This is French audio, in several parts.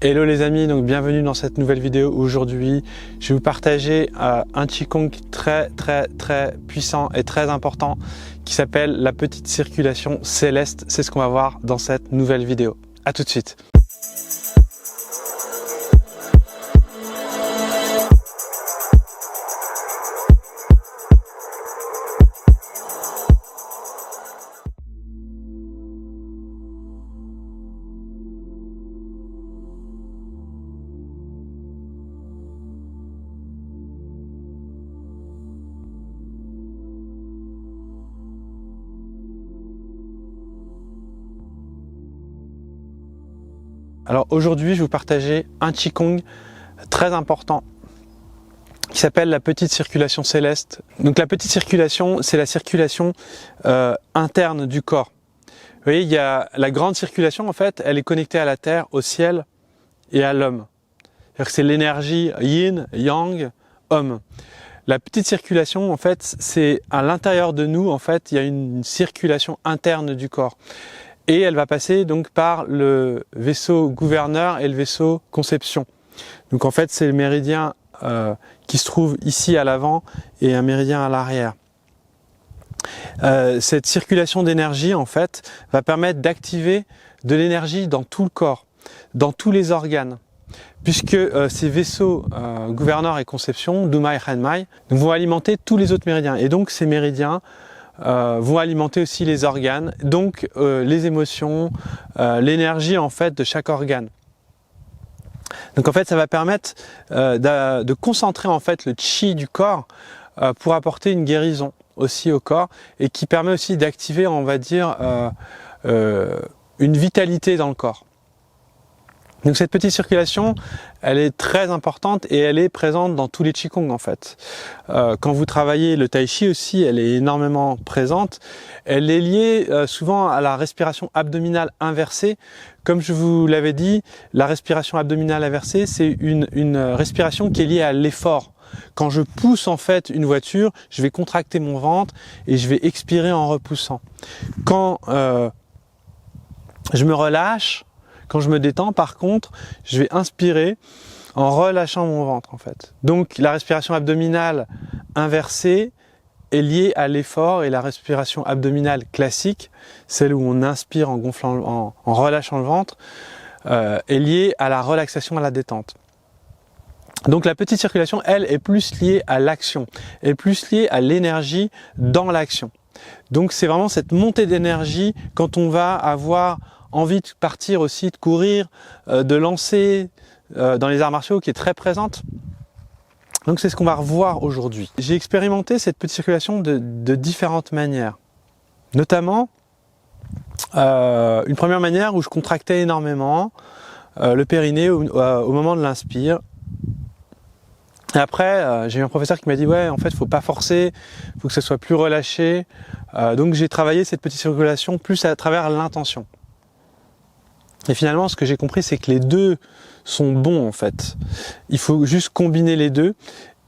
Hello les amis, donc bienvenue dans cette nouvelle vidéo. Aujourd'hui, je vais vous partager un Qigong très puissant et très important qui s'appelle la petite circulation céleste. C'est ce qu'on va voir dans cette nouvelle vidéo. À tout de suite. Alors aujourd'hui, je vais vous partager un Qigong très important qui s'appelle la petite circulation céleste. Donc la petite circulation, c'est la circulation interne du corps. Vous voyez, il y a la grande circulation, en fait, elle est connectée à la terre, au ciel et à l'homme. C'est l'énergie yin, yang, homme. La petite circulation, en fait, c'est à l'intérieur de nous, en fait, il y a une circulation interne du corps. Et elle va passer donc par le vaisseau gouverneur et le vaisseau conception. Donc en fait, c'est le méridien qui se trouve ici à l'avant et un méridien à l'arrière. Cette circulation d'énergie, en fait, va permettre d'activer de l'énergie dans tout le corps, dans tous les organes. Puisque ces vaisseaux gouverneur et conception, Dumai Renmai, vont alimenter tous les autres méridiens. Et donc ces méridiens vont alimenter aussi les organes, donc les émotions, l'énergie en fait de chaque organe. Donc en fait ça va permettre de concentrer en fait le chi du corps pour apporter une guérison aussi au corps et qui permet aussi d'activer, on va dire, une vitalité dans le corps. Donc cette petite circulation, elle est très importante et elle est présente dans tous les Qigong en fait. Quand vous travaillez le Tai Chi aussi, elle est énormément présente. Elle est liée souvent à la respiration abdominale inversée. Comme je vous l'avais dit, la respiration abdominale inversée, c'est une respiration qui est liée à l'effort. Quand je pousse en fait une voiture, je vais contracter mon ventre et je vais expirer en repoussant. Quand je me relâche, quand je me détends, par contre, je vais inspirer en relâchant mon ventre en fait. Donc la respiration abdominale inversée est liée à l'effort et la respiration abdominale classique, celle où on inspire en gonflant, en relâchant le ventre, est liée à la relaxation, à la détente. Donc la petite circulation, elle, est plus liée à l'action, est plus liée à l'énergie dans l'action. Donc c'est vraiment cette montée d'énergie quand on va avoir envie de partir aussi, de courir, de lancer dans les arts martiaux qui est très présente. Donc c'est ce qu'on va revoir aujourd'hui. J'ai expérimenté cette petite circulation de différentes manières. Notamment, une première manière où je contractais énormément le périnée au moment de l'inspire. Et après, j'ai eu un professeur qui m'a dit « ouais, en fait, il ne faut pas forcer, il faut que ça soit plus relâché ». Donc j'ai travaillé cette petite circulation plus à travers l'intention. Et finalement, ce que j'ai compris, c'est que les deux sont bons en fait. Il faut juste combiner les deux.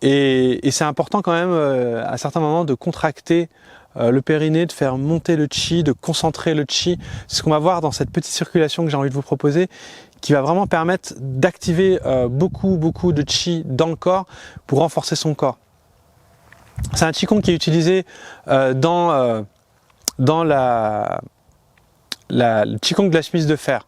Et c'est important quand même, à certains moments, de contracter le périnée, de faire monter le chi, de concentrer le chi. C'est ce qu'on va voir dans cette petite circulation que j'ai envie de vous proposer, qui va vraiment permettre d'activer beaucoup de chi dans le corps pour renforcer son corps. C'est un Qigong qui est utilisé dans le Qigong de la chemise de fer,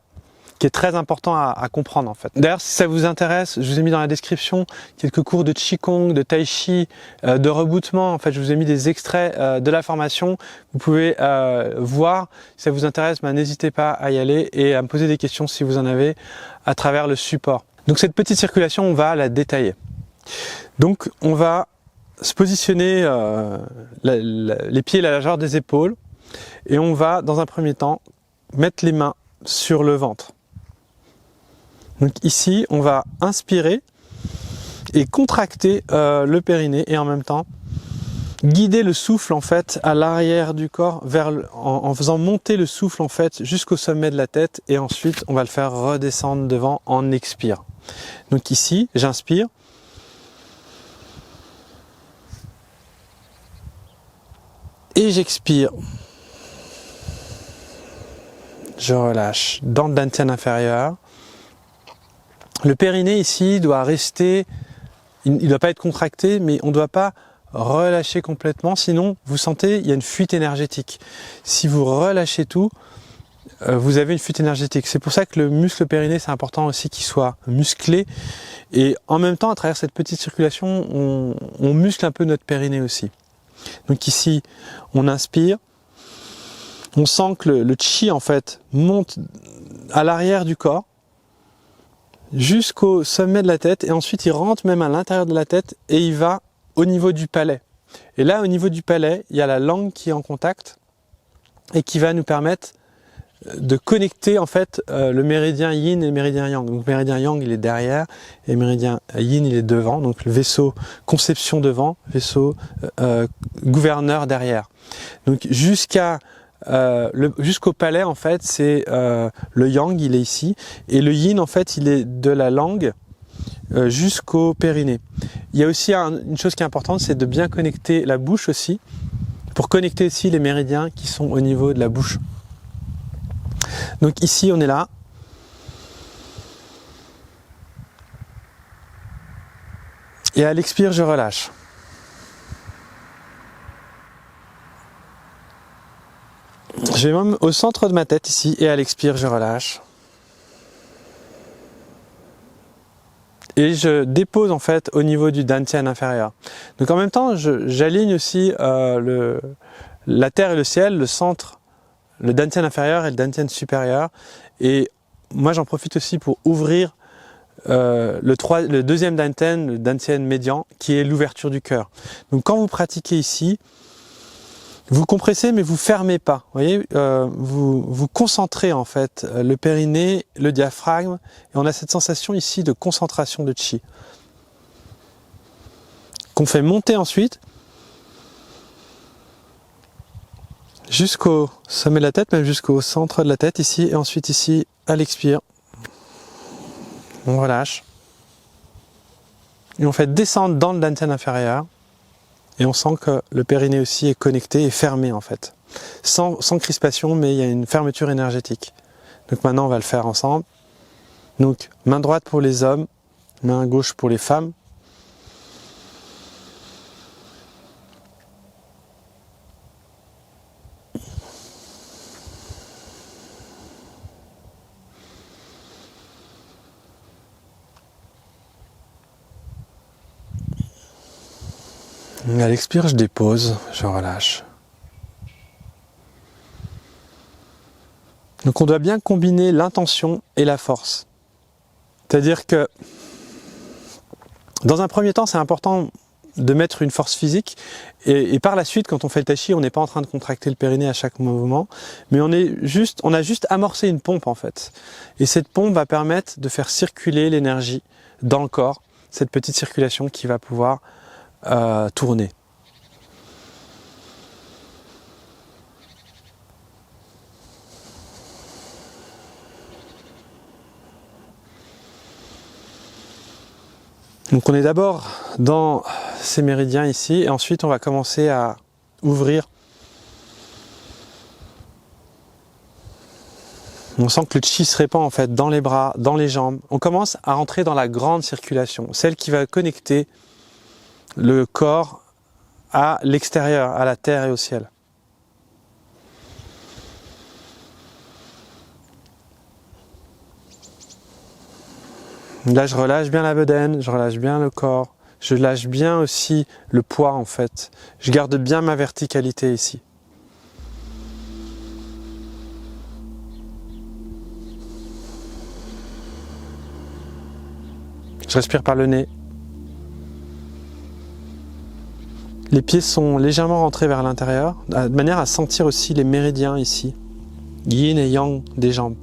qui est très important à comprendre en fait. D'ailleurs, si ça vous intéresse, je vous ai mis dans la description quelques cours de Qigong, de Tai Chi, de rebootement. En fait, je vous ai mis des extraits de la formation. Vous pouvez voir. Si ça vous intéresse, n'hésitez pas à y aller et à me poser des questions si vous en avez à travers le support. Donc cette petite circulation, on va la détailler. Donc on va se positionner les pieds à la largeur des épaules et on va, dans un premier temps, mettre les mains sur le ventre. Donc ici, on va inspirer et contracter le périnée et en même temps guider le souffle en fait à l'arrière du corps en faisant monter le souffle en fait jusqu'au sommet de la tête et ensuite on va le faire redescendre devant en expire. Donc ici, j'inspire. Et j'expire. Je relâche dans le dantian inférieur. Le périnée ici doit rester, il ne doit pas être contracté, mais on ne doit pas relâcher complètement, sinon vous sentez il y a une fuite énergétique. Si vous relâchez tout, vous avez une fuite énergétique. C'est pour ça que le muscle périnée, c'est important aussi qu'il soit musclé. Et en même temps, à travers cette petite circulation, on muscle un peu notre périnée aussi. Donc ici, on inspire. On sent que le chi, en fait, monte à l'arrière du corps, jusqu'au sommet de la tête. Et ensuite, il rentre même à l'intérieur de la tête et il va au niveau du palais. Et là, au niveau du palais, il y a la langue qui est en contact et qui va nous permettre de connecter en fait le méridien yin et le méridien yang. Donc le méridien yang il est derrière et le méridien yin il est devant. Donc le vaisseau conception devant, vaisseau gouverneur derrière. Donc jusqu'au palais en fait c'est le yang il est ici et le yin en fait il est de la langue jusqu'au périnée. Il y a aussi une chose qui est importante, c'est de bien connecter la bouche aussi pour connecter aussi les méridiens qui sont au niveau de la bouche. Donc ici on est là. Et à l'expire je relâche. Je vais même au centre de ma tête ici et à l'expire je relâche. Et je dépose en fait au niveau du dantian inférieur. Donc en même temps j'aligne aussi la terre et le ciel, le centre, le dantian inférieur et le dantian supérieur. Et moi j'en profite aussi pour ouvrir le deuxième dantian, le dantian médian, qui est l'ouverture du cœur. Donc quand vous pratiquez ici, vous compressez mais vous fermez pas. Vous voyez, vous concentrez en fait le périnée, le diaphragme, et on a cette sensation ici de concentration de chi qu'on fait monter ensuite jusqu'au sommet de la tête, même jusqu'au centre de la tête ici, et ensuite ici à l'expire on relâche et on fait descendre dans le dantian inférieur et on sent que le périnée aussi est connecté et fermé en fait, sans crispation, mais il y a une fermeture énergétique. Donc maintenant on va le faire ensemble. Donc main droite pour les hommes, main gauche pour les femmes. À l'expire, je dépose, je relâche. Donc on doit bien combiner l'intention et la force. C'est-à-dire que dans un premier temps, c'est important de mettre une force physique et par la suite, quand on fait le tai chi, on n'est pas en train de contracter le périnée à chaque mouvement, mais on a juste amorcé une pompe en fait. Et cette pompe va permettre de faire circuler l'énergie dans le corps, cette petite circulation qui va pouvoir tourner. Donc on est d'abord dans ces méridiens ici et ensuite on va commencer à ouvrir. On sent que le chi se répand en fait dans les bras, dans les jambes. On commence à rentrer dans la grande circulation, celle qui va connecter le corps à l'extérieur, à la terre et au ciel. Là, je relâche bien la bedaine, je relâche bien le corps, je lâche bien aussi le poids en fait. Je garde bien ma verticalité ici. Je respire par le nez. Les pieds sont légèrement rentrés vers l'intérieur, de manière à sentir aussi les méridiens ici, yin et yang des jambes.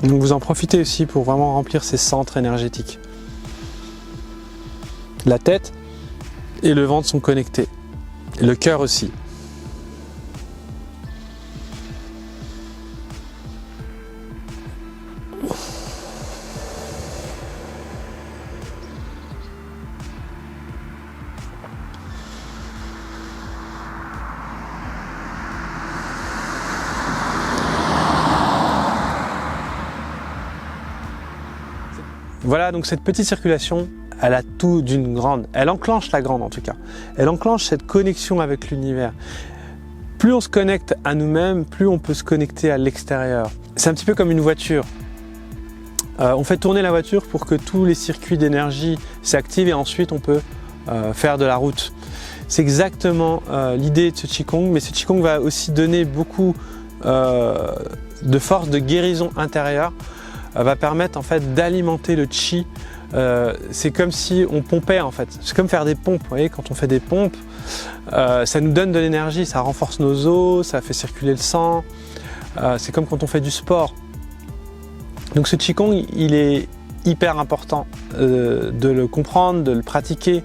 Donc vous en profitez aussi pour vraiment remplir ces centres énergétiques. La tête, et le ventre sont connectés. Et le cœur aussi. Voilà, donc cette petite circulation, elle a tout d'une grande. Elle enclenche la grande en tout cas. Elle enclenche cette connexion avec l'univers. Plus on se connecte à nous-mêmes, plus on peut se connecter à l'extérieur. C'est un petit peu comme une voiture. On fait tourner la voiture pour que tous les circuits d'énergie s'activent et ensuite on peut faire de la route. C'est exactement l'idée de ce Qigong, mais ce Qigong va aussi donner beaucoup de force de guérison intérieure, va permettre en fait d'alimenter le Qi. C'est comme si on pompait en fait, c'est comme faire des pompes, vous voyez, quand on fait des pompes, ça nous donne de l'énergie, ça renforce nos os, ça fait circuler le sang, c'est comme quand on fait du sport. Donc ce Qigong, il est hyper important de le comprendre, de le pratiquer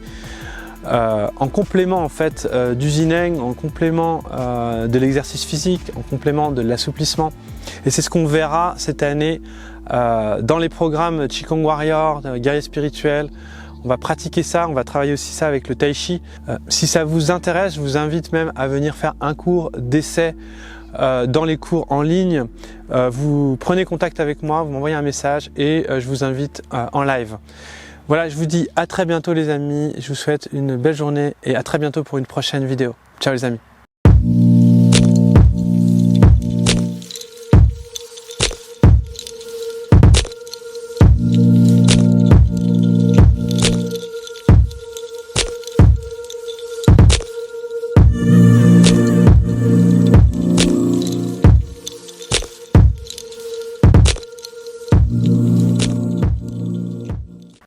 en complément en fait du Yin, en complément de l'exercice physique, en complément de l'assouplissement. Et c'est ce qu'on verra cette année dans les programmes Qigong Warrior, guerrier spirituel. On va pratiquer ça, on va travailler aussi ça avec le Tai Chi. Si ça vous intéresse, je vous invite même à venir faire un cours d'essai dans les cours en ligne. Vous prenez contact avec moi, vous m'envoyez un message et je vous invite en live. Voilà, je vous dis à très bientôt les amis, je vous souhaite une belle journée et à très bientôt pour une prochaine vidéo. Ciao les amis.